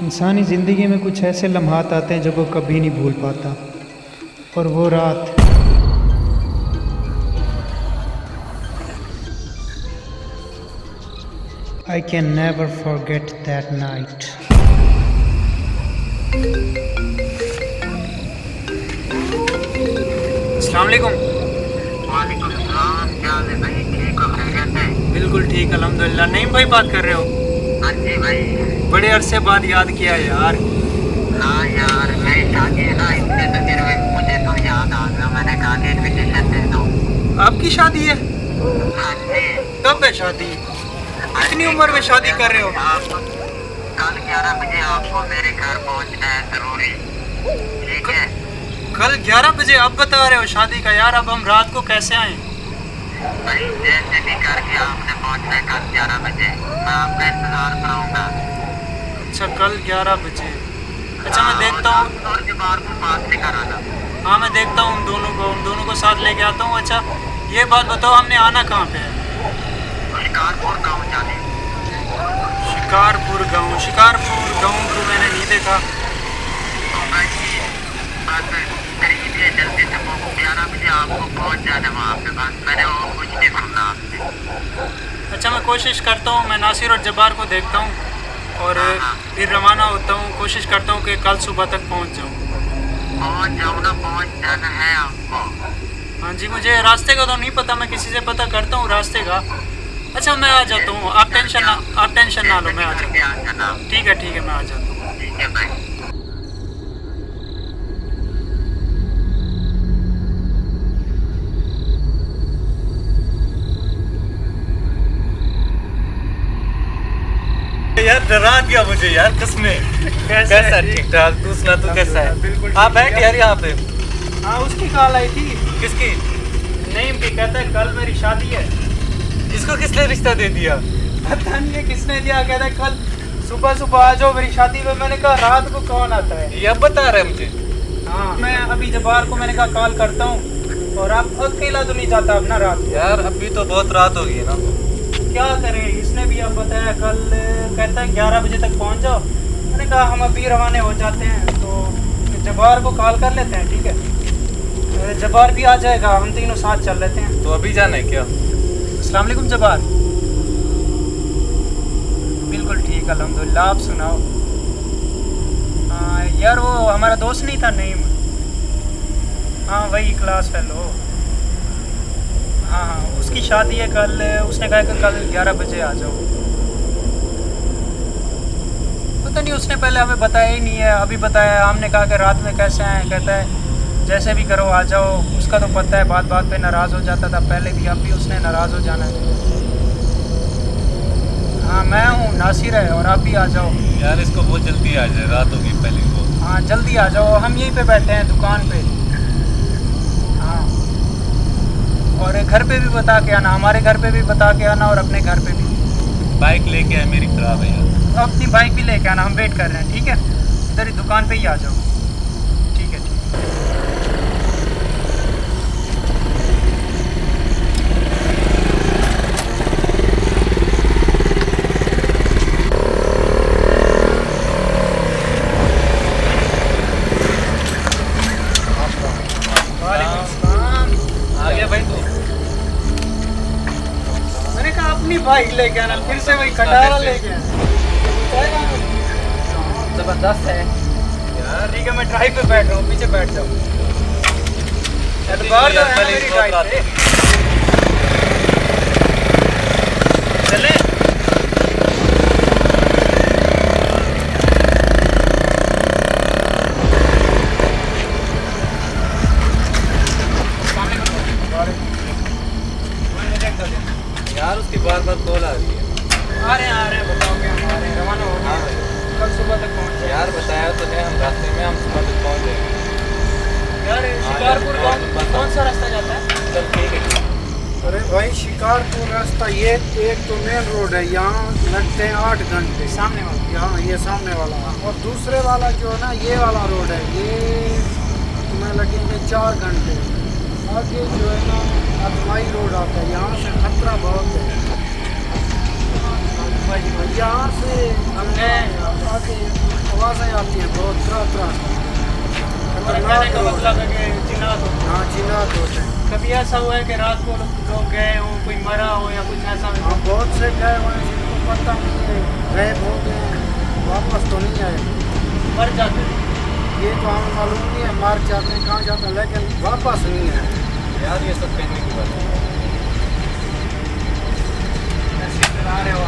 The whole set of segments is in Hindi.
इंसानी ज़िंदगी में कुछ ऐसे लम्हात आते हैं जो वो कभी नहीं भूल पाता, और वो रात I can never forget that night. अस्सलाम वालेकुम। वालेकुम सलाम। क्या हाल है भाई? ठीक हो? खैरियत है? बिल्कुल ठीक, अल्हम्दुलिल्लाह। नईम भाई बात कर रहे हो? हाँ जी भाई। बड़े अरसे बाद याद किया यार। हाँ यार, मेरी शादी है ना, इसलिए तो फिर मुझे तो याद आ गया। मैंने कहा कि इन्विटेशन दे दो। आपकी शादी है? हाँ जी। कब है शादी? कितनी उम्र में शादी कर रहे हो? कल 11 बजे आपको मेरे घर पहुंचना है जरूरी, ठीक है? कल 11 बजे? आप बता रहे हो शादी का? यार अब हम रात को कैसे आए? भाई जैसे भी करके आपने पहुंचना है कल 11 बजे। मैं आपका इंतजार करूंगा। अच्छा, कल 11 बजे। अच्छा, मैं देखता हूँ। और जबार को पास लेकर आना। हाँ, मैं देखता हूँ उन दोनों को साथ लेके आता हूँ। अच्छा, ये बात बताओ, हमने आना कहाँ पे है? शिकारपुर गाँव जाने। शिकारपुर गांव? शिकारपुर गांव तो मैंने नहीं देखा। तो भाई बस करीब है, जल्दी से 11 बजे आपको पहुंच जाना वहाँ पे। बस मैंने और कुछ नहीं सुनना आपसे। अच्छा, मैं कोशिश करता हूँ। मैं नासिर और जब्बार को देखता हूँ और फिर रवाना होता हूँ। कोशिश करता हूँ कि कल सुबह तक पहुँच जाऊँ। पहुंच जाओ ना, पहुंच जाना है आपको। हाँ जी, मुझे रास्ते का तो नहीं पता, मैं किसी से पता करता हूँ रास्ते का। अच्छा, मैं आ जाता हूँ, आप टेंशन ना लो, मैं आ जाता हूँ। ठीक है, मैं आ जाता हूँ। ठीक है भाई। यार डरा दिया मुझे यार, कसमें। कैसा? ठीक ठाक। तू सुना, तू कैसा है? बिल्कुल। हाँ बैठ यार यहाँ पे। हाँ, उसकी कॉल आई थी। किसकी? नईम की। कहता है कल मेरी शादी है। इसको किसने रिश्ता दे दिया? पता नहीं है किसने दिया। कहता है कल सुबह सुबह आ जाओ मेरी शादी में। मैंने कहा रात को कौन आता है? ये अब बता रहा है मुझे। हाँ, मैं अभी जब्बार को मैंने कहा कॉल करता हूँ। और आप अकेला तो नहीं जाता अपना रात को? यार अभी तो बहुत रात हो गई है ना। क्या करें, इसने भी अब बताया कल। कहता है 11 बजे तक पहुँच जाओ। मैंने कहा हम अभी रवाने हो जाते हैं, तो जब्बार को कॉल कर लेते हैं। ठीक है, जब्बार भी आ जाएगा, हम तीनों साथ चल लेते हैं। तो अभी जाना है क्या? अस्सलाम वालेकुम जब्बार। बिल्कुल ठीक, अल्हम्दुलिल्लाह। आप सुनाओ? हाँ यार, वो हमारा दोस्त नहीं था नईम? हाँ, वही क्लास फेलो। हाँ, उसकी शादी है कल। उसने कहा कि कल 11 बजे आ जाओ। पता नहीं, उसने पहले हमें बताया ही नहीं है। अभी बताया, हमने कहा कि रात में कैसे आए? कहता है जैसे भी करो आ जाओ। उसका तो पता है, बात बात पे नाराज़ हो जाता था पहले भी, अब भी उसने नाराज़ हो जाना है। हाँ, मैं हूँ, नासिर है, और आप भी आ जाओ। यार इसको बहुत जल्दी आ जाए, रात होगी पहले को। हाँ, जल्दी आ जाओ। हम यहीं पे बैठे हैं दुकान पे। हाँ, और घर पे भी बता के आना, हमारे घर पे भी बता के आना, और अपने घर पे भी। बाइक लेके आए, मेरी खराब है यार। अपनी बाइक भी लेके आना, हम वेट कर रहे हैं। ठीक है, इधर ही दुकान पे ही आ जाओ। ठीक है, ठीक है। आ गया भाई तू? मैंने कहा अपनी बाइक लेके आना, फिर से वही खटारा लेके आना। जबरदस्त है यार। ठीक है, मैं ड्राइव पे बैठ रहा हूँ, पीछे बैठ जाओ। एतबार तो है मेरी ड्राइव पे। चले? यार उसकी बार बार कॉल आ रही है। आ रहे हैं, बताओ क्या आ रहे हैं? रवाना हो गए हैं। कल सुबह तक पहुँच जाए। यार बताया तो है, हम रास्ते में, हम सुबह तक पहुँच जाएंगे। यार शिकारपुर गाँव कौन सा रास्ता जाता है? चल ठीक है। अरे भाई, शिकारपुर रास्ता ये एक तो मेन रोड है, यहाँ लगते हैं 8 घंटे। सामने वाला? यहाँ ये सामने वाला, और दूसरे वाला जो है ना, ये वाला रोड है, ये तुम्हें लगेंगे 4 घंटे। आगे जो है ना अदमाई रोड आता है, यहाँ से खतरा बहुत है। भाई? यहाँ से हमने आके आवाज़ें आती हैं बहुत तरह कहने का मतलब है कि जिन्नात होते हैं। हाँ जिन्नात होते हैं। कभी ऐसा हुआ है कि रात को लोग गए हों, कोई मरा हो या कुछ ऐसा हो? हाँ बहुत से गए हुए हैं जिनको पता नहीं है, गायब हो गए हैं, वापस तो नहीं आए। मर जाते हैं। ये तो हमें मालूम नहीं है, मार जाते हैं कहाँ जाते हैं, लेकिन वापस नहीं है यार ये सब कहने की बात है। ऐसे चला रहे हो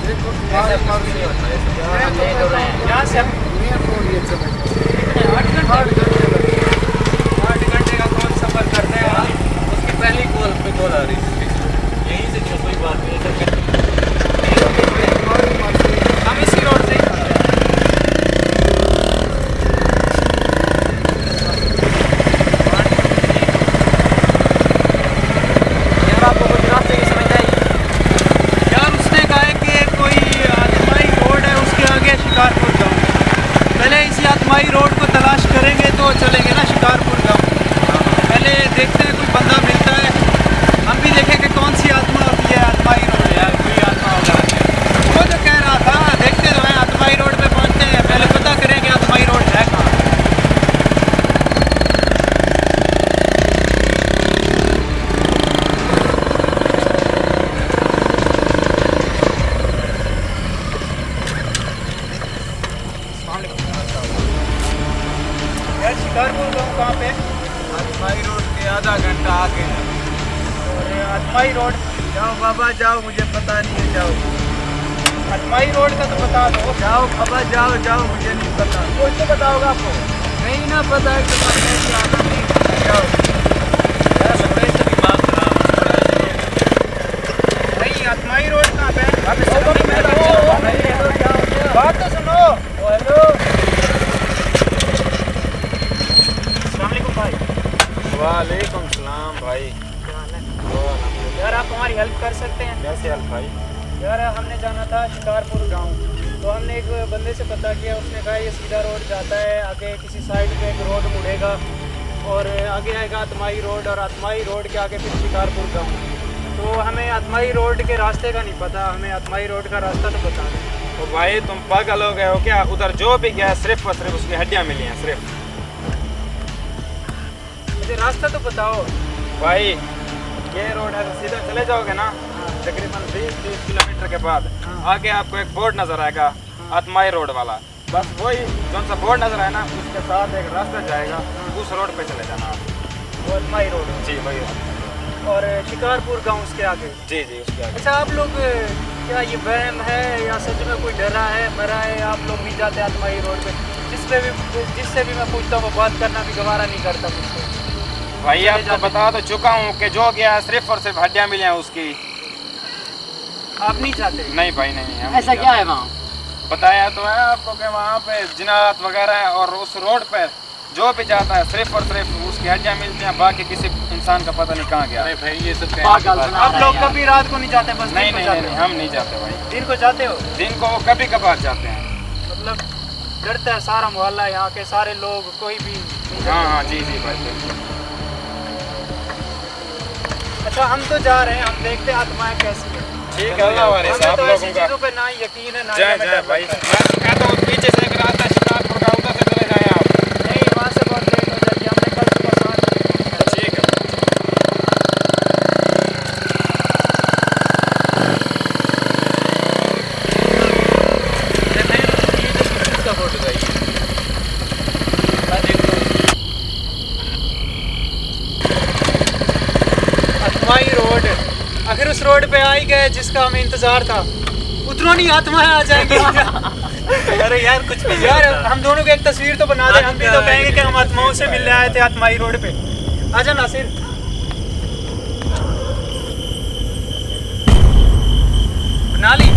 देखो ऐसा तुम्हारे कुछ भी नहीं होता है, ऐसा यार हम लेट हो रहे हैं। यहाँ से मैं तो ये चले कितने 8 घंटे 8 घंटे का कौन सफर करते हैं? उसकी पहली कॉल पे कॉल आ रही थी, यहीं से जो कोई बात नहीं है। तुम्हारी मर्जी। हम इसी रोड से ही जाते हैं। यार आपको गुजरात से ये समझ आई? यार उसने कहा है कि कोई आत्माई रोड है उसके आगे शिकारपुर गाँव। पहले इसी आत्माई रोड को तलाश करेंगे तो चलेंगे ना शिकारपुर गाँव। पहले देखते हैं कोई बंदा मिलता है, हम भी देखें कि कौन सी आत्मा होती है आत्माई रोड। यार कोई आत्मा होगा। वो जो कह रहा था, देखते तो हैं आत्माई रोड पे पहुंचते हैं, पहले पता करें कि आत्माई रोड है कहाँ। यार शिकारपुर गाँव कहाँ पे? आत्माई रोड के आधा घंटा आगे है। और आत्माई रोड, जाओ बाबा जाओ, मुझे पता नहीं है, जाओ आत्माई रोड का तो बता दो। जाओ बाबा जाओ जाओ, मुझे नहीं पता। कुछ तो पता होगा आपको। नहीं ना पता है कि कैसे आना, नहीं पता, जाओ। यार लगता है इसका दिमाग खराब है। नहीं, आत्माई रोड कहाँ पे है? बात तो सुनो। हेलो अस्सलामुअलैकुम भाई। वालेकुम सलाम भाई। क्या हाल है? यार आप हमारी हेल्प कर सकते हैं? कैसे हाल भाई? यार हमने जाना था शिकारपुर गांव, तो हमने एक बंदे से पता किया, उसने कहा ये सीधा रोड जाता है, आगे किसी साइड पे एक रोड मुड़ेगा और आगे आएगा आत्माई रोड, और आत्माई रोड के आगे फिर शिकारपुर गांव। तो हमें आत्माई रोड के रास्ते का नहीं पता, हमें आत्माई रोड का रास्ता तो बता दें। ओ भाई तुम पागल हो गए हो क्या? उधर जो भी गया सिर्फ और सिर्फ उसकी हड्डियाँ मिली हैं सिर्फ। मुझे रास्ता तो बताओ भाई ये रोड है, तो सीधा चले जाओगे ना तकरीबन 20-30 किलोमीटर के बाद आगे आपको एक बोर्ड नजर आएगा आत्माई रोड वाला। बस वही कौन सा बोर्ड नजर आए ना, उसके साथ एक रास्ता जाएगा, उस रोड पे चले जाना आप। वो आत्माई रोड है। जी वही। और शिकारपुर गांव उसके आगे। जी जी उसके आगे। अच्छा, आप लोग क्या ये वहम है या सच में कोई डरा है मरा है? आप लोग भी जाते हैं आत्माई रोड पे? जिससे भी मैं पूछता हूँ वो बात करना भी गवारा नहीं करता मुझसे। भाई आपको बता तो चुका हूँ कि जो गया सिर्फ और सिर्फ हड्डियाँ मिली हैं उसकी। आप नहीं चाहते? नहीं भाई नहीं, हम ऐसा नहीं क्या जाते। है वहाँ? बताया तो है आपको कि वहाँ पे जिनात वगैरह है, और उस रोड पे जो भी जाता है सिर्फ और सिर्फ उसकी हड्डियाँ मिलती हैं, बाकी किसी इंसान का पता नहीं कहाँ गया। नहीं भाई ये सब आप लोग कभी रात को नहीं जाते? बस नहीं दिन को नहीं जाते नहीं, हो? हम नहीं जाते भाई। दिन को जाते हो? दिन को वो कभी कभार जाते हैं। मतलब डरता है सारा मोहल्ला, यहाँ के सारे लोग, कोई भी नहीं जाता? हाँ हाँ जी जी भाई बिल्कुल। अच्छा, हम तो जा रहे हैं, हम देखते हैं आत्माएं कैसी है। ठीक है, अल्लाह वाले हमें साहब तो लोगों ऐसी का चीज़ों पे ना ही यकीन है ना ही जय हमें जय डर भाई। लगता है। मैं कहता हूँ पीछे से एक रास्ता है शिकारपुर का, उधर से चले जाएं आप। नहीं, वहाँ से बहुत लेट हो जाएगी, हमने कल सुबह 7 बजे पहुंचना है। ठीक है। आत्माई रोड, आखिर उस रोड पे आ ही गए जिसका हमें इंतजार था। उतरो नहीं, आत्माएं आ जाएंगी। अरे यार कुछ भी यार हम दोनों की एक तस्वीर तो बना दे, हम भी तो कहेंगे कि हम आत्माओं से मिलने आए थे आत्माई रोड पे। आजा नासिर। बना ली?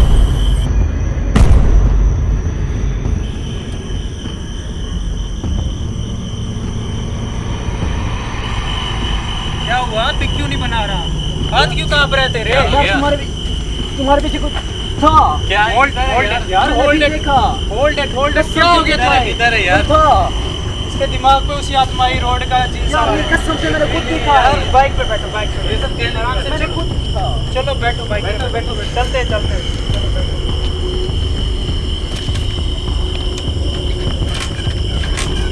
क्या हुआ? पिक क्यों नहीं बना रहा? हाथ क्यों कांप रहे तेरे? तुम्हारे पीछे कुछ था क्या होल्ड यार, होल्ड इट, क्या हो गया था? इधर है यार। इसके दिमाग पे उसी आत्माई रोड का जींस आ रहा है। कसम से मैंने खुद देखा यार है। बाइक पे बैठो, बाइक पे ये सब कहना आराम से मैंने चलो, खुद देखा। चलो बैठो बाइक पे, बैठो, चलते चलते।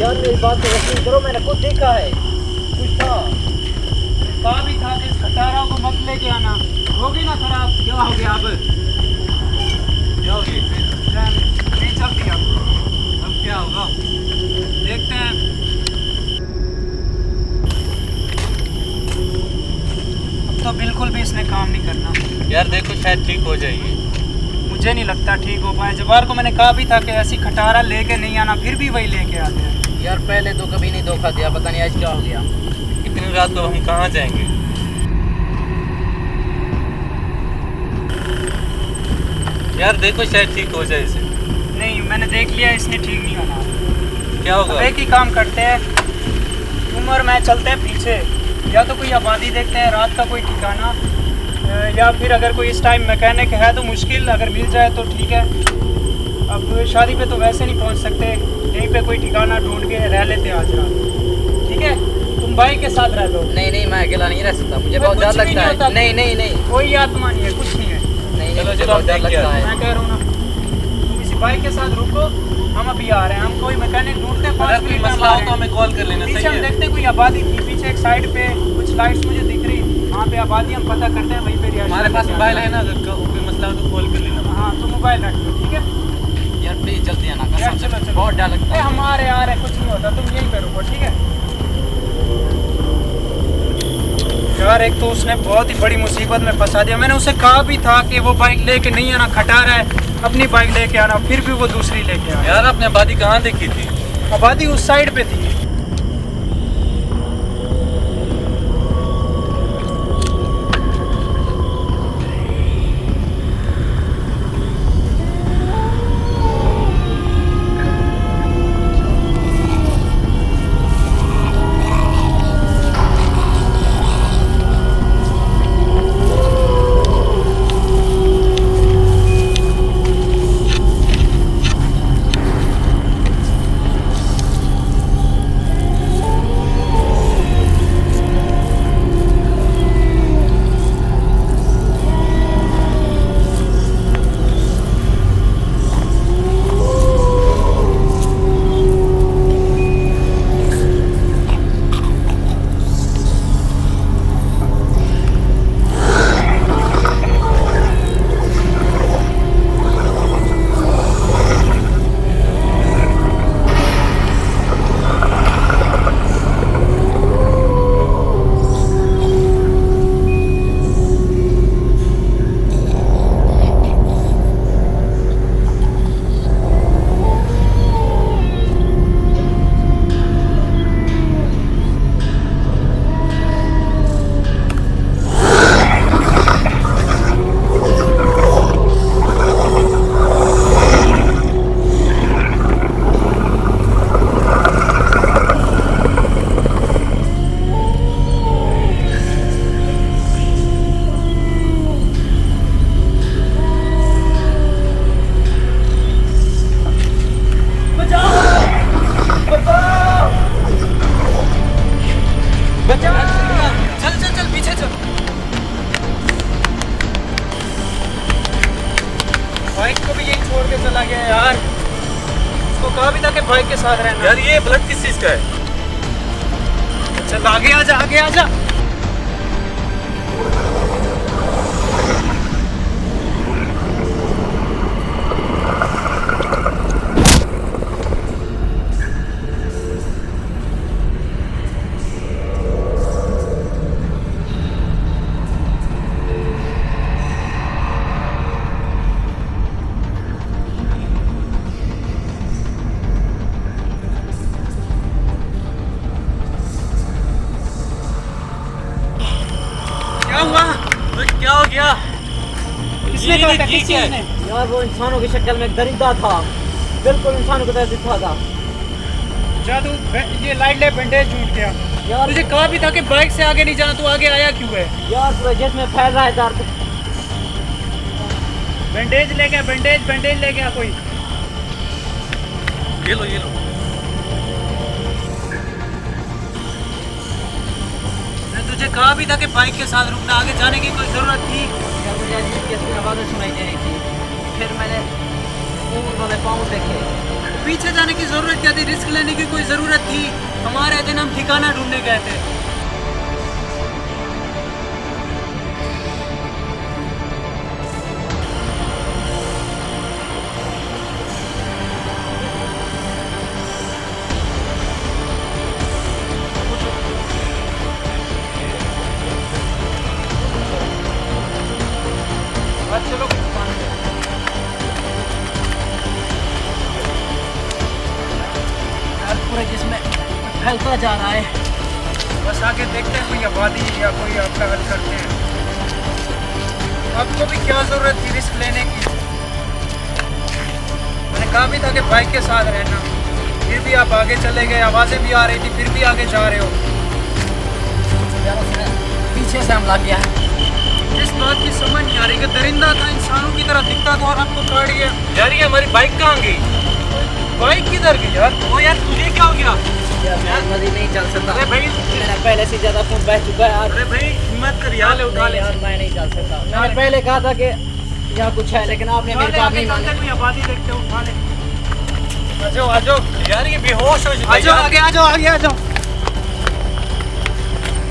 यार मेरी बात तो यकीन करो, मैंने खुद देखा है, कुछ था। कहा भी था कि इस खटारा को मत लेके आना, होगी ना खराब। क्या हो गया अब? क्या होगी नहीं चलती अब क्या होगा? देखते हैं। अब तो बिल्कुल भी इसने काम नहीं करना। यार देखो शायद ठीक हो जाएगी। मुझे नहीं लगता ठीक हो पाए। जबार को मैंने कहा भी था कि ऐसी खटारा लेके नहीं आना, फिर भी वही लेके आते हैं। यार पहले तो कभी नहीं धोखा दिया, पता नहीं आज क्या हो गया। इतनी रात को हम कहाँ जाएंगे? यार देखो शायद ठीक हो जाए इसे। नहीं, मैंने देख लिया, इसने ठीक नहीं होना। क्या होगा? अब एक ही काम करते हैं, तुम और मैं चलते हैं पीछे, या तो कोई आबादी देखते हैं, रात का कोई ठिकाना, या फिर अगर कोई इस टाइम मैकेनिक है तो मुश्किल, अगर मिल जाए तो ठीक है। अब शादी पे तो वैसे नहीं पहुंच सकते, यहीं पे कोई ठिकाना ढूंढ के रह लेते हैं आज रात, ठीक है? तुम भाई के साथ रह लो। नहीं नहीं, मैं अकेला नहीं रह सकता, मुझे मैं बहुत कुछ डर भी लगता नहीं होता। है। नहीं नहीं नहीं कोई आत्मा नहीं है, कुछ नहीं है। नहीं, चलो, मुझे चलो, बहुत डर आप देखिए। लगता है। मैं कह रहा हूँ ना, तुम इसी बाइक के साथ रुको, हम अभी आ रहे हैं। हम कोई मैकेनिक ढूंढते हैं, 5 अगर कोई मिनट में मसला आ हो रहे तो हैं। हमें कॉल कर लेना। पीछे सही हम है। देखते हैं कोई आबादी थी, पीछे एक साइड पे कुछ लाइट्स मुझे दिख रही थी, वहाँ पे आबादी हम पता करते हैं, वहीं पे रिहाइश हमारे पास करते हैं। मोबाइल है ना, अगर कोई मसला हो तो कॉल कर लेना। हाँ, तो मोबाइल रख लो, ठीक है? यार प्लीज जल्दी आना, यार कसम से चलो, चलो। बहुत डर लगता है। हम आ रहे कुछ नहीं होता, तुम यहीं पे रुको, ठीक है? यार एक तो उसने बहुत ही बड़ी मुसीबत में फंसा दिया। मैंने उसे कहा भी था कि वो बाइक लेके नहीं आना, खटा रहा है, अपनी बाइक लेके आना, फिर भी वो दूसरी लेके आया। यार आपने आबादी कहाँ देखी थी? आबादी उस साइड पे थी। चला गया यार। उसको कहा भी था कि बाइक के साथ रहना। यार ये ब्लड किस चीज का है? चल आगे आजा, आगे आजा। क्या हुआ? क्या हो गया? किसने ये काटा? ठीक किस है। चीज ने? यार वो इंसानों की शक्ल में एक दरिंदा था, बिल्कुल इंसानों की तरह दिखता था। जादू ये लाइट ले बैंडेज ढूंढ गया। यार तुझे कहा भी था कि बाइक से आगे नहीं जाना, तू आगे आया क्यों है? यार पूरा जिसमें फैल रहा है दर्द। बैंडेज ले गया, बैंडेज बैंडेज ले गया कोई। ये लो ये लो। मैं तुझे कहा भी था कि बाइक के साथ रुकना, आगे जाने की कोई जरूरत थी? यार मुझे अजीब किस्म की आवाज़ें सुनाई दे रही थी, फिर मैंने ऊपर वाले पाँव देखे। पीछे जाने की जरूरत क्या थी? रिस्क लेने की कोई जरूरत थी? हमारे दिन हम ठिकाना ढूंढने गए थे। चलो पूरा जिसमें फैलता जा रहा है। बस आगे देखते हैं कोई आबादी या कोई आपका हल करते हैं। आपको भी क्या जरूरत थी रिस्क लेने की? मैंने कहा भी था कि बाइक के साथ रहना, फिर भी आप आगे चले गए। आवाज़ें भी आ रही थी, फिर भी आगे जा रहे हो। पीछे से हमला किया है। इस बात की समझ नहीं आ रही कि दरिंदा था, इंसानों की तरह दिखता था और आपको काट गया। यार ये हमारी बाइक कहाँ गई? बाइक किधर गई यार? ओ यार तुझे क्या हो गया? यार मज़े नहीं चल सकता। अरे भाई, मेरा पहले से ज़्यादा खून बह चुका है यार। अरे भाई हिम्मत कर यार, उठा ले। यार मैं नहीं चल सकता। मैंने पहले कहा था कि यहाँ कुछ है, लेकिन आपने मेरी बात नहीं मानी। कोई आबादी देखते हो, उठा ले। आ जाओ आ जाओ यार ये बेहोश हो चुका आ है जाओ, यार। आगे आ जाओ, आगे आ जाओ,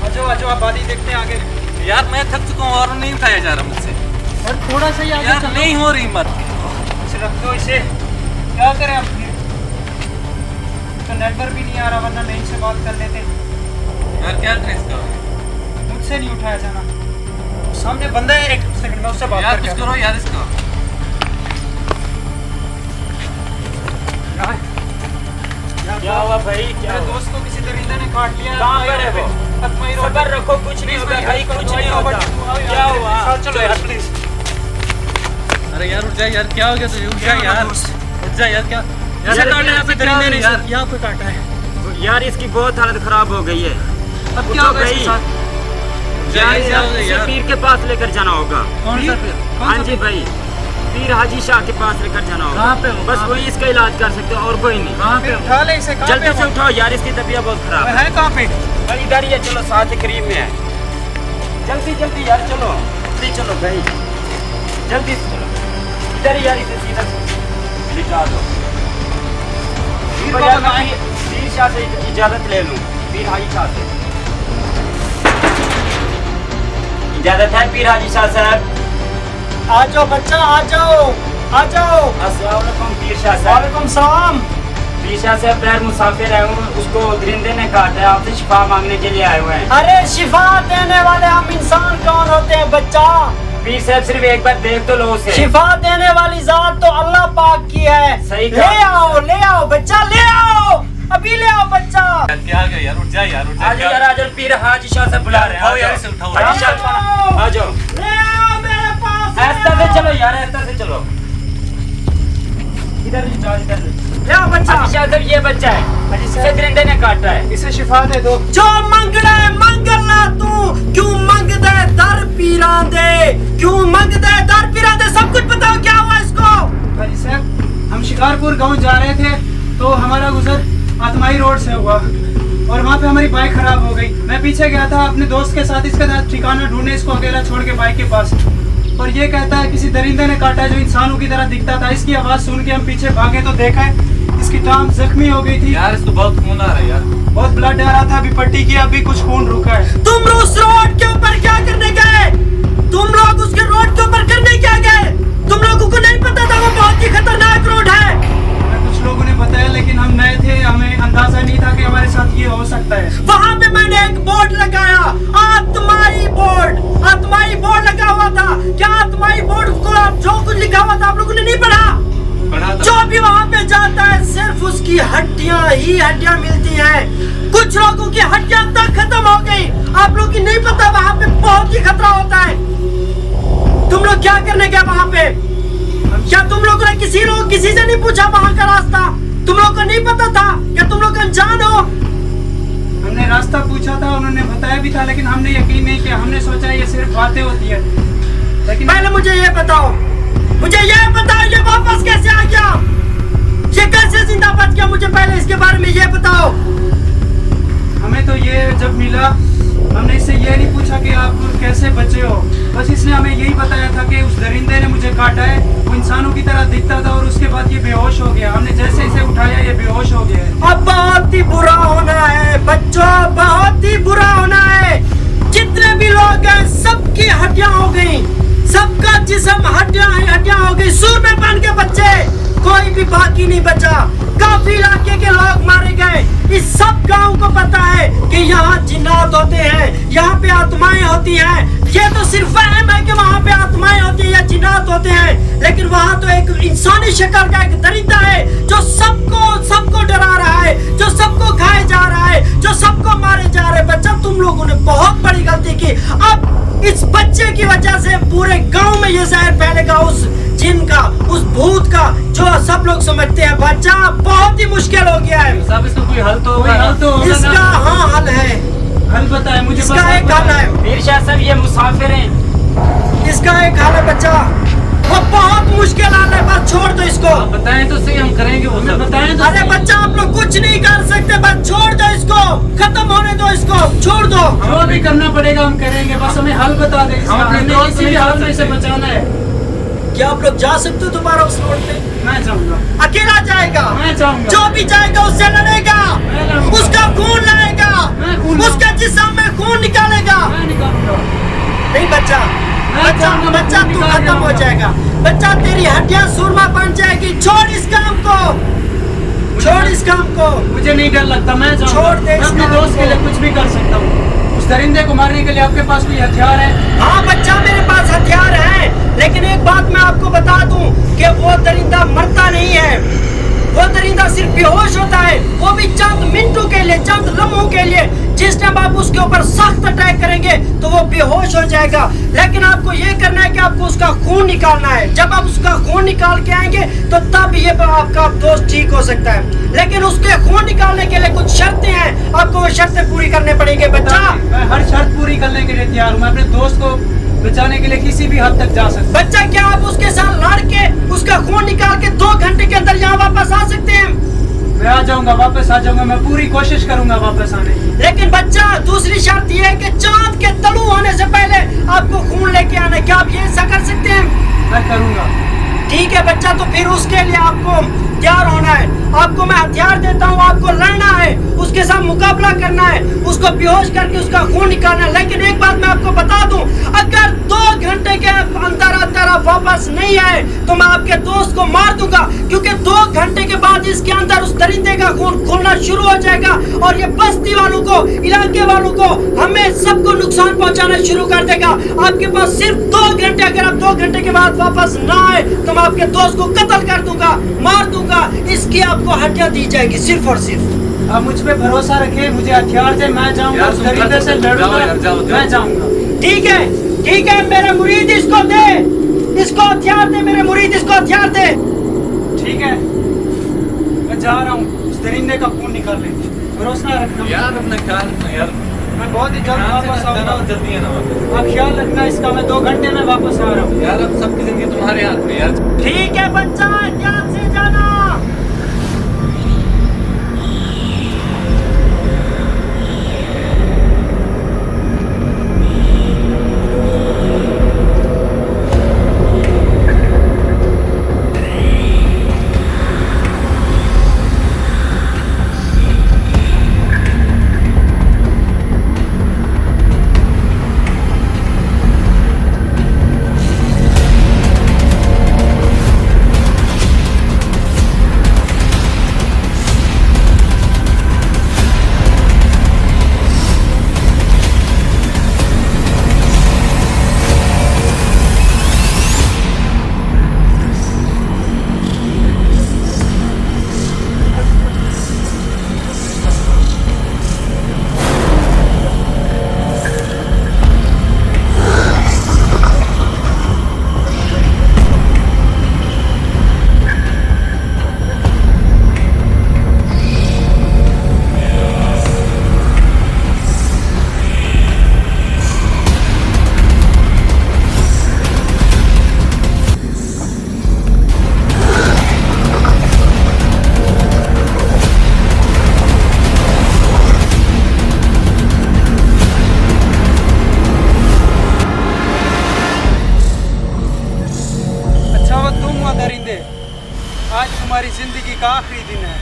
आ जाओ, आ जाओ, आबादी देखते हैं आगे। यार मैं थक चुका हूँ और नहीं उठाया जा रहा मुझसे। और थोड़ा सा ही आगे यार चलो। नहीं हो रही हिम्मत। इसे रख दो, इसे क्या करें अब? तो नेटवर्क भी नहीं आ रहा, वरना नहीं से बात कर लेते। यार क्या करें इसका? मुझसे नहीं उठाया जाना। सामने बंदा है, एक सेकंड में उससे बात यार करके कुछ करो यार इसका। क्या हुआ भाई? मेरे दोस्त को किसी दरिंदे ने काट लिया। कहाँ पर है वो? सबर रखो, कुछ नहीं होगा भाई, कुछ नहीं होगा। क्या हुआ? चलो यार प्लीज। अरे यार उठ जा यार, क्या हो गया तुझे? उठ जा यार, उठ जा यार। क्या ऐसे काटा है पे दरिंदे ने? यार यहाँ पे काटा है यार इसकी बहुत हालत खराब हो गई है। अब क्या होगा इसके साथ? इसे पीर के पास लेकर जाना होगा। कौन सा फिर? हाँ जी भाई, पीर हाजी शाह के पास लेकर जाना होगा। कहाँ पे हो? बस वही इसका इलाज कर सकते हो और कोई नहीं। कहाँ पे? उठा ले इसे। कहाँ पे जल्दी से हो? उठाओ यार, इसकी तबीयत बहुत खराब है। है कहाँ पे? भाई इधर ही है, चलो साथ ही करीब में है। जल्दी जल्दी यार चलो, जल्दी चलो भाई, जल्दी से चलो। इधर ही यार, इसे सीधा लिटा दो। यार मैं पीर शाह से इजाजत ले लूँ, पीर हाजी शाह से इजाजत है। पीर हाजी शाह साहब आ जाओ बच्चा, आ जाओ, आ जाओ। अस्सलाम वालेकुम पीर शाह साहब। वालेकुम सलाम। पीर शाह साहब पैर मुसाफिर है, उसको दरिंदे ने काटा है, आपसे शिफा मांगने के लिए आए हुए हैं। अरे शिफा देने वाले हम इंसान कौन होते हैं बच्चा? पीर साहब सिर्फ एक बार देख तो लो उसे। शिफा देने वाली जात तो अल्लाह पाक की है। सही ले आओ, ले आओ बच्चा, ले आओ, अभी ले आओ बच्चा। यार क्या आ गया यार? उठ जा यार, उठ जा। आज यार आज पीर हाजी शाह से बुला रहे हैं। आओ आ यार, जाओ। इसे उठाओ। हाजी शाह आ जाओ। ले आओ मेरे पास। ऐसा से चलो यार, ऐसा से चलो। इधर ही जाओ, इधर से। ले आओ बच्चा। हाजी शाह साहब ये बच्चा है, इसे दरिंदे ने काटा है। इसे शिफा दे दो। जो मंगना है मंगल ना तू, क्यों मंगदा है दर पीरा दे, क्यों मंगदा है दर पीरा दे। सब कुछ बताओ क्या हुआ इसको। भाई साहब, हम शिकारपुर गांव जा रहे थे तो हमारा गुजर आत्माई रोड से हुआ और वहाँ पे हमारी बाइक खराब हो गई। मैं पीछे गया था अपने दोस्त के साथ, इसका ठिकाना ढूंढने, इसको अकेला छोड़ के बाइक के पास। और ये कहता है किसी दरिंदे ने काटा जो इंसानों की तरह दिखता था। इसकी आवाज़ सुन के हम पीछे भागे तो देखा है इसकी टांग जख्मी हो गई थी। यार इसको बहुत खून आ रहा है यार। बहुत ब्लड आ रहा था, अभी पट्टी की, अभी कुछ खून रुका है। तुम उस रोड के ऊपर क्या करने गए? तुम लोग उसके रोड के ऊपर करने क्या गए? तुम लोगों को नहीं पता था वो बहुत ही खतरनाक रोड है? कुछ लोगों ने बताया, लेकिन हम नए थे, हमें अंदाजा नहीं था कि हमारे साथ ये हो सकता है। वहाँ पे मैंने एक बोर्ड लगाया, आत्माई बोर्ड, आत्माई बोर्ड लगा हुआ था। क्या आत्माई बोर्ड को आप जो कुछ लिखा हुआ था आप लोगों ने नहीं पढ़ा? पढ़ा था। जो भी वहाँ पे जाता है सिर्फ उसकी हड्डियाँ ही हड्डियाँ मिलती हैं। कुछ लोगों की हड्डियाँ तक खत्म हो गई। आप लोगों की नहीं पता वहाँ पे बहुत ही खतरा होता है। तुम लोग क्या करने गए वहाँ पे? क्या तुम लोगों ने किसी से नहीं पूछा वहाँ का रास्ता? तुम लोग को नहीं पता था? क्या तुम लोग अनजान हो? हमने रास्ता पूछा था, उन्होंने बताया भी था, लेकिन हमने यकीन नहीं किया। हमने सोचा ये सिर्फ बातें होती है, लेकिन पहले मुझे ये बताओ, ये वापस कैसे आ गया? ये कैसे जिंदा बच गया? मुझे पहले इसके बारे में ये बताओ। हमें तो ये जब मिला, हमने इससे ये नहीं पूछा कि आप कैसे बचे हो, बस इसने हमें यही बताया था कि उस दरिंदे ने मुझे काटा है, वो इंसानों की तरह दिखता था और उसके बाद ये बेहोश हो गया। हमने जैसे इसे उठाया ये बेहोश हो गया है। अब बहुत ही बुरा होना है बच्चों, बहुत ही बुरा होना है। जितने भी लोग हैं सबकी हड्डियां हो गई, सबका जिस्म हड्डियां हो गई, सूरमेपन के बच्चे, कोई भी बाकी नहीं बचा। काफी इलाके के लोग मारे गए। इस सब गांव को पता है कि यहाँ जिन्नात होते हैं, यहाँ पे आत्माएं होती हैं। ये तो सिर्फ वहम है कि वहाँ पे आत्माएं होती हैं या जिन्नात होते हैं, लेकिन वहाँ तो एक इंसानी शक्ल का एक दरिंदा है जो सबको डरा रहा है, जो सबको खाए जा रहा है, जो सबको मारे जा रहे। बच्चा तुम लोगों ने बहुत बड़ी गलती की। अब इस बच्चे की वजह से पूरे गांव में ये जहर फैलेगा, उस जिन का, उस भूत का, जो सब लोग समझते हैं। बच्चा बहुत ही मुश्किल हो गया है। साहब इसका कोई हल तो होगा? इसका हाँ हल है, हल बताए मुझे। इसका एक हल है। मीर शाह साहब ये मुसाफिर हैं। इसका एक हाल है बच्चा, वो बहुत मुश्किल हाल है। बस छोड़ दो इसको। आप बताएं तो सही, हम करेंगे वो सब। बताएं तो अरे बच्चा आप लोग कुछ नहीं कर सकते, बस छोड़ दो इसको, खत्म होने दो इसको, छोड़ दो। जो भी करना पड़ेगा हम करेंगे, बस हमें हल बता दे। हम अपने दोस्त किसी भी हाल में इसे बचाना है। क्या आप लोग जा सकते हो दोबारा उस रोड पे? मैं जाऊंगा, अकेला जाएगा? मैं जाऊंगा। जो भी जाएगा उससे लड़ेगा, मैं लड़ूंगा। उसका खून लाएगा, मैं खून उसके जिस्म में खून निकालेगा। मैं निकालूंगा। नहीं बच्चा, जाऊंगा, मैं बच्चा खून तू निकाल खत्म हो जाऊंगा। जाएगा। बच्चा तेरी हड्डियां सुरमा बन जाएगी। छोड़ इस काम को, छोड़ इस काम को। मुझे नहीं डर लगता, मैं जाऊंगा। छोड़ दे मैं इस अपने काम दोस्त के को। लिए कुछ भी कर सकता हूँ। उस दरिंदे को मारने के लिए आपके पास कोई हथियार है? हाँ बच्चा मेरे पास हथियार है, लेकिन एक बात मैं आपको बता दूं कि वो दरिंदा मरता नहीं है। वो दरिंदा सिर्फ बेहोश होता है, वो भी चंद मिनटों के लिए, चंद लम्हों के लिए। जिस टाइम आप उसके ऊपर सख्त अटैक करेंगे तो वो बेहोश हो जाएगा। लेकिन आपको ये करना है कि आपको उसका खून निकालना है। जब आप उसका खून निकाल के आएंगे तो तब ये आपका दोस्त ठीक हो सकता है। लेकिन उसके खून निकालने के लिए कुछ शर्तें हैं, आपको वो शर्तें पूरी करनी पड़ेंगी बच्चा। मैं हर शर्त पूरी करने के लिए तैयार हूँ। मैं अपने दोस्त को बचाने के लिए किसी भी हद तक जा सकता बच्चा क्या आप उसके साथ लड़ के उसका खून निकाल के 2 घंटे के अंदर यहाँ वापस आ सकते हैं? हूँ। मैं आ जाऊंगा, वापस आ जाऊंगा। मैं पूरी कोशिश करूंगा वापस आने की। लेकिन बच्चा दूसरी शर्त यह है कि चांद के तलु होने से पहले आपको खून लेके आना है। क्या आप ये ऐसा कर सकते हैं? मैं करूंगा। ठीक है बच्चा, तो फिर उसके लिए आपको तैयार होना है। आपको मैं हथियार देता हूँ, आपको लड़ना है, उसके साथ मुकाबला करना है, उसको बेहोश करके उसका खून निकालना है। लेकिन एक बात मैं आपको बता दूं, अगर 2 घंटे के अंदर आप वापस नहीं आए तो मैं आपके दोस्त को मार दूंगा, क्योंकि 2 घंटे के बाद इसके अंदर उस दरिंदे का खून खुलना शुरू हो जाएगा और ये बस्ती वालों को, इलाके वालों को, हमें सबको नुकसान पहुंचाना शुरू कर देगा। आपके पास सिर्फ 2 घंटे, अगर आप 2 घंटे के बाद वापस ना आए तो मैं आपके दोस्त को कत्ल कर दूंगा, मार दूंगा। इसकी आपको हड्डियां दी जाएगी सिर्फ और सिर्फ। आप मुझ पे भरोसा रखें, मुझे हथियार दे, मैं जाऊंगा, यार, उस तुम दरिंदे कर से सकते हो। लड़ूंगा। जाओ यार, जाओ, जाओ। मैं जाऊंगा। ठीक है मेरे मुरीद इसको दे, इसको हथियार दे, मेरे मुरीद इसको हथियार दे। ठीक है, मैं जा रहा हूँ उस दरिंदे का खून निकालने। भरोसा रखना। यार अपना ख्याल रखना यार। मैं बहुत ही जल्द ध्यान से वापस जाना, आऊंगा। जल्दी है ना वापस। आप ख्याल रखना इसका। मैं 2 घंटे में वापस आ रहा हूँ। यार अब सबकी जिंदगी तुम्हारे हाथ में यार। ठीक है बच्चा, ध्यान से जाना। का आखिरी दिन है।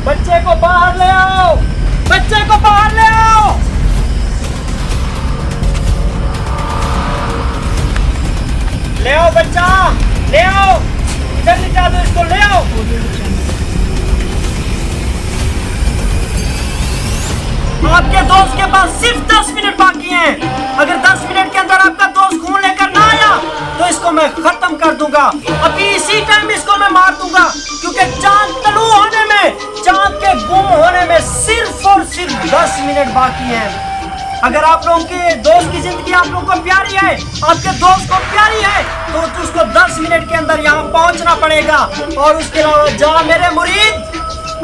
बच्चे को बाहर ले आओ, बच्चे को बाहर ले आओ। ले आओ बच्चा, ले आओ, इधर निकाल दो इसको, ले आओ। आपके दोस्त के पास सिर्फ 10 मिनट बाकी हैं। अगर 10 मिनट के अंदर आपका दोस्त खून लेकर ना आया तो इसको मैं खत्म कर दूंगा। अभी इसी टाइम इसको मैं मार दूंगा, क्योंकि चांद तलू होने में, चांद के गुम होने में सिर्फ और सिर्फ 10 मिनट बाकी हैं। अगर आप लोगों के दोस्त की जिंदगी आप लोगों को प्यारी है, आपके दोस्त को प्यारी है, तो उसको 10 मिनट के अंदर यहाँ पहुंचना पड़ेगा। और उसके अलावा जा मेरे मुरीद,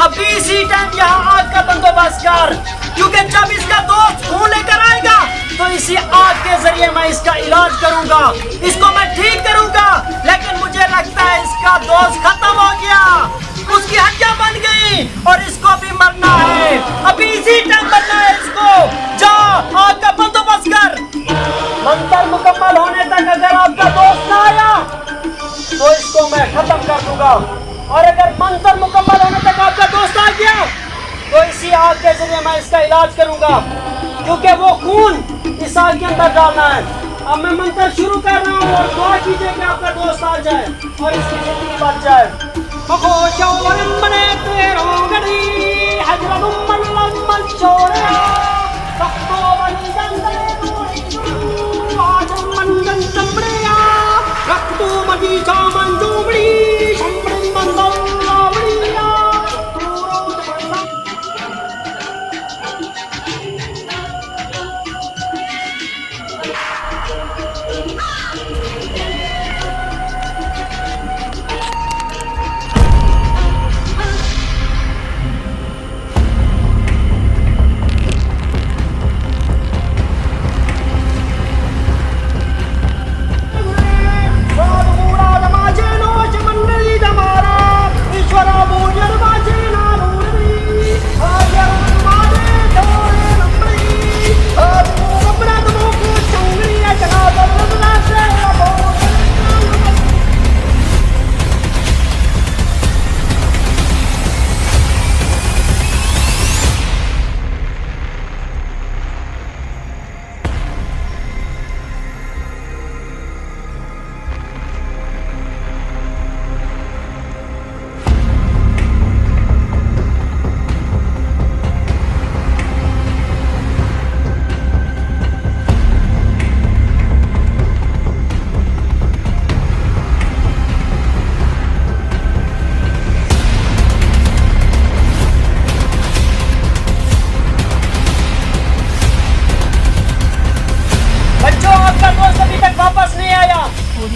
अभी इसी टाइम यहाँ आग का बंदोबस्त कर, क्योंकि जब इसका दोस्त खून लेकर आएगा तो इसी आग के जरिए मैं इसका इलाज करूंगा, इसको मैं ठीक करूंगा। लेकिन मुझे लगता है इसका दोस्त खत्म हो गया, उसकी हड्डियां बन गई और इसको भी मरना है। अभी इसी टाइम मरना है इसको। जा आग का बंदोबस्त कर। मंत्र मुकम्मल होने तक अगर आपका दोस्त ना आया तो इसको मैं खत्म कर दूंगा, और अगर मंत्र मुकम्मल होने तक आपका दोस्त आ गया तो इसी आग के जरिए मैं इसका इलाज करूंगा, क्योंकि वो खून इस आग के अंदर डालना है। अब मैं मंत्र शुरू कर रहा हूँ और दुआ कीजिए कि आपका दोस्त आ जाए और इसकी जिंदगी बच जाए।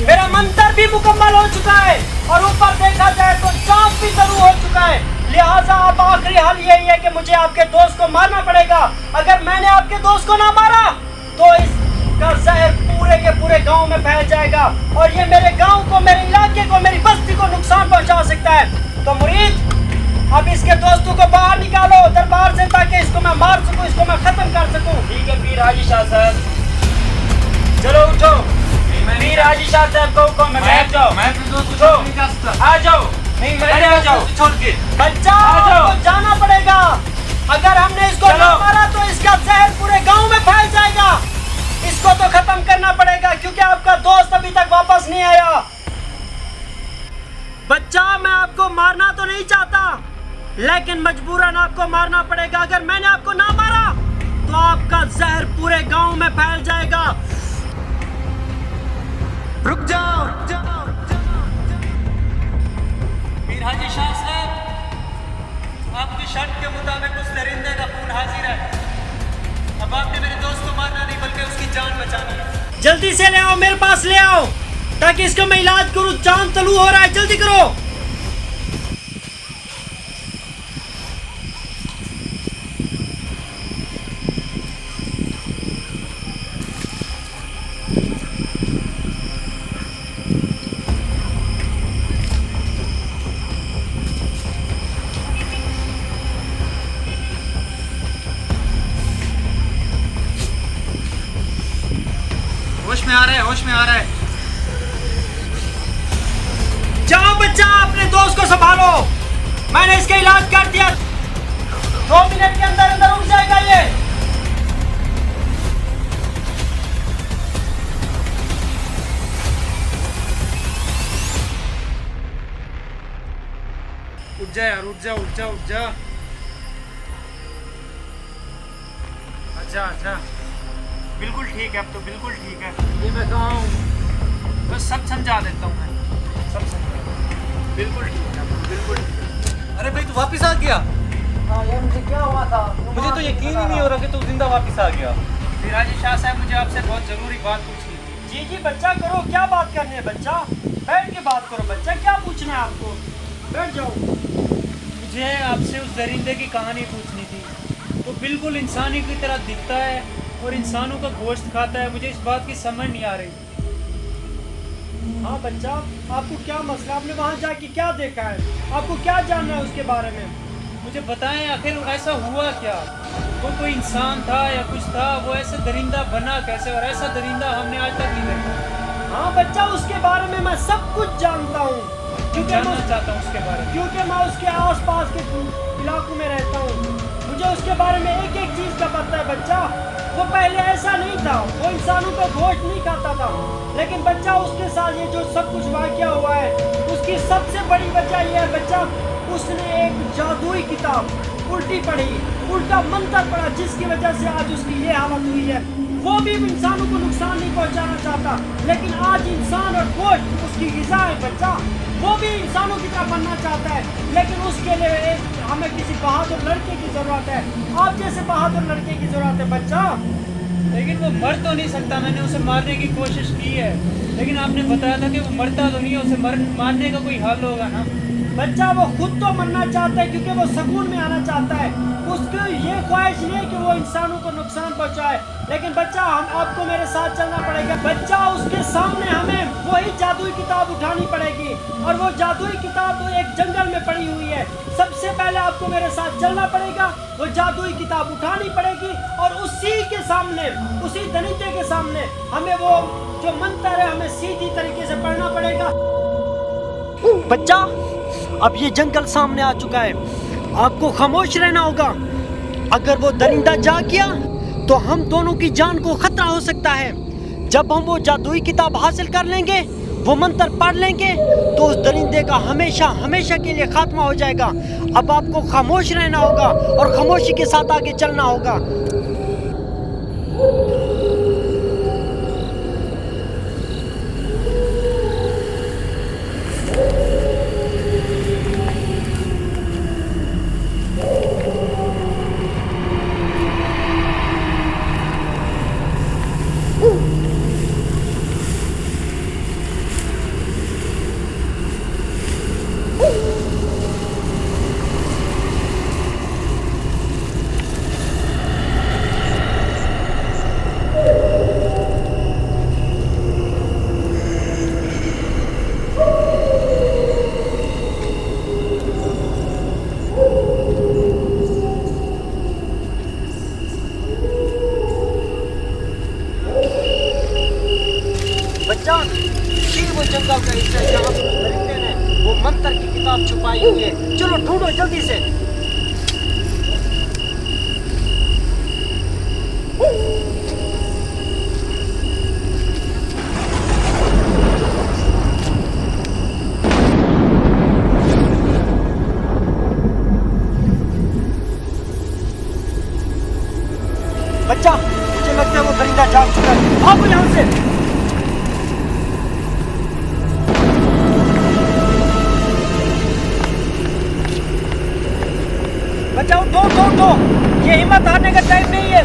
मेरा मंत्र भी मुकम्मल हो चुका है और ऊपर देखा जाए तो चांद भी शुरू हो चुका है। लिहाजा अब आखिरी हल यही है कि मुझे आपके दोस्त को मारना पड़ेगा। अगर मैंने आपके दोस्त को ना मारा तो इसका जहर पूरे के पूरे गांव में फैल जाएगा और ये मेरे गांव को, मेरे इलाके को, मेरी बस्ती को नुकसान पहुंचा सकता है। तो मुरीद, अब इसके दोस्तों को बाहर निकालो दरबार से, ताकि इसको मैं मार सकूं, इसको मैं खत्म कर सकूं। ठीक है पीर हाजी शाह साहब, चलो उठो। पीर हाजी शाह साहब को हुक्म है, बैठ जाओ। मैं अपने दोस्त को उठो, छोड़ नहीं जा सकता। आ जाओ। नहीं मैं आ जाओ, छोड़ के बच्चा आ जाओ। आपको जाना पड़ेगा। अगर हमने इसको चलो। ना मारा तो इसका जहर पूरे गांव में फैल जाएगा। इसको तो खत्म करना पड़ेगा, क्योंकि आपका दोस्त अभी तक वापस नहीं आया। बच्चा, मैं आपको मारना तो नहीं चाहता, लेकिन मजबूरन आपको मारना पड़ेगा। अगर मैंने आपको ना मारा तो आपका जहर पूरे गांव में फैल जाएगा। रुक जाओ। मीर हाजी शाह साहब, आपकी शर्त के मुताबिक उस दरिंदे का खून हाजिर है। अब आपने मेरे दोस्त को मारना नहीं बल्कि उसकी जान बचानी है। जल्दी से ले आओ, मेरे पास ले आओ, ताकि इसका मैं इलाज करूं। जान तलू हो रहा है, जल्दी करो। होश में आ रहा है, होश में आ रहा है। जाओ बच्चा, अपने दोस्त को संभालो। मैंने इसका इलाज कर दिया। 2 मिनट के अंदर अंदर उठ जाएगा ये। उठ जा यार, उठ जा, उठ जा, उठ जा। अच्छा अच्छा, बिल्कुल ठीक है, अब तो बिल्कुल ठीक है। ये मैं कहाँ हूँ? बस सब समझा देता हूँ मैं, सब समझा। बिल्कुल ठीक है, बिल्कुल ठीक है। अरे भाई तू वापस आ गया? हाँ यार, मुझे क्या हुआ था? मुझे तो यकीन ही नहीं हो रहा कि तू जिंदा वापस आ गया। मीर हाजी शाह साहब, मुझे आपसे बहुत जरूरी बात पूछनी थी। जी जी बच्चा, करो। क्या बात करनी है बच्चा? बैठ के बात करो बच्चा। क्या पूछना है आपको? बैठ जाओ। मुझे आपसे उस दरिंदे की कहानी पूछनी थी। वो बिल्कुल इंसानी की तरह दिखता है और इंसानों का गोश्त खाता है। मुझे इस बात की समझ नहीं आ रही। हाँ बच्चा, आपको क्या मसला? आपने वहाँ जाके क्या देखा है? आपको क्या जानना है उसके बारे में? मुझे बताएं, आखिर ऐसा हुआ क्या? वो कोई इंसान था या कुछ था? वो ऐसे दरिंदा बना कैसे? और ऐसा दरिंदा हमने आज तक नहीं देखा। हाँ बच्चा, उसके बारे में मैं सब कुछ जानता हूँ, जानना चाहता हूँ उसके बारे में, क्योंकि मैं उसके आसपास के इलाकों में रहता हूँ। मुझे उसके बारे में एक एक चीज़ का पता है बच्चा। वो पहले ऐसा नहीं था, वो इंसानों का गोश्त नहीं खाता था, लेकिन बच्चा उसके साथ ये जो सब कुछ वाक़या हुआ है, उसकी सबसे बड़ी वजह ये है बच्चा, उसने एक जादुई किताब उल्टी पढ़ी, उल्टा मंत्र पढ़ा, जिसकी वजह से आज उसकी ये हालत हुई है। वो भी इंसानों को नुकसान नहीं पहुंचाना चाहता, लेकिन आज इंसान और गोश्त उसकी ग़िज़ा है बच्चा। वो भी इंसानों की तरह बनना चाहता है, लेकिन उसके लिए हमें किसी बहादुर लड़के की ज़रूरत है। आप जैसे बहादुर लड़के की ज़रूरत है बच्चा। लेकिन वो मर तो नहीं सकता। मैंने उसे मारने की कोशिश की है, लेकिन आपने बताया था कि वो मरता तो नहीं है। उसे मारने का कोई हल होगा ना? बच्चा वो खुद तो मरना चाहता है, क्योंकि वो सुकून में आना चाहता है। उसकी ये ख्वाहिश नहीं है कि वो इंसानों को नुकसान पहुंचाए, लेकिन बच्चा आपको मेरे साथ चलना पड़ेगा। बच्चा उसके सामने हमें वही जादुई किताब उठानी पड़ेगी, और वो जादुई किताब एक जंगल में पड़ी हुई है। सबसे पहले आपको मेरे साथ चलना पड़ेगा, वो जादुई किताब उठानी पड़ेगी, और उसी के सामने, उसी दरिंदे के सामने हमें वो जो मंत्र है हमें सीधी तरीके से पढ़ना पड़ेगा। बच्चा, अब ये जंगल सामने आ चुका है, आपको खामोश रहना होगा। अगर वो दरिंदा जाग गया तो हम दोनों की जान को खतरा हो सकता है। जब हम वो जादुई किताब हासिल कर लेंगे, वो मंत्र पढ़ लेंगे, तो उस दरिंदे का हमेशा हमेशा के लिए खात्मा हो जाएगा। अब आपको खामोश रहना होगा और खामोशी के साथ आगे चलना होगा। वो जंगल का हिस्सा है जहाँ पर उस दरिंदे ने वो मंत्र की किताब छुपाई हुई है। चलो ढूंढो जल्दी से। बच्चा, मुझे लगता है वो दरिंदा जाग चुका है। भागो यहाँ से। बच्चा उठो उठो उठो, ये हिम्मत हारने का टाइम नहीं है।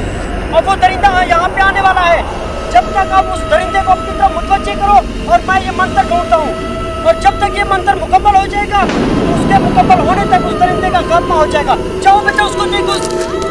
और वो दरिंदा यहाँ पे आने वाला है। जब तक आप उस दरिंदे को अपनी तरफ मुतवज्जे करो और मैं ये मंत्र ढूंढता हूँ, और जब तक ये मंत्र मुकम्मल हो जाएगा, उसके मुकम्मल होने तक उस दरिंदे का खात्मा हो जाएगा। जाओ बच्चा, उसको देखो।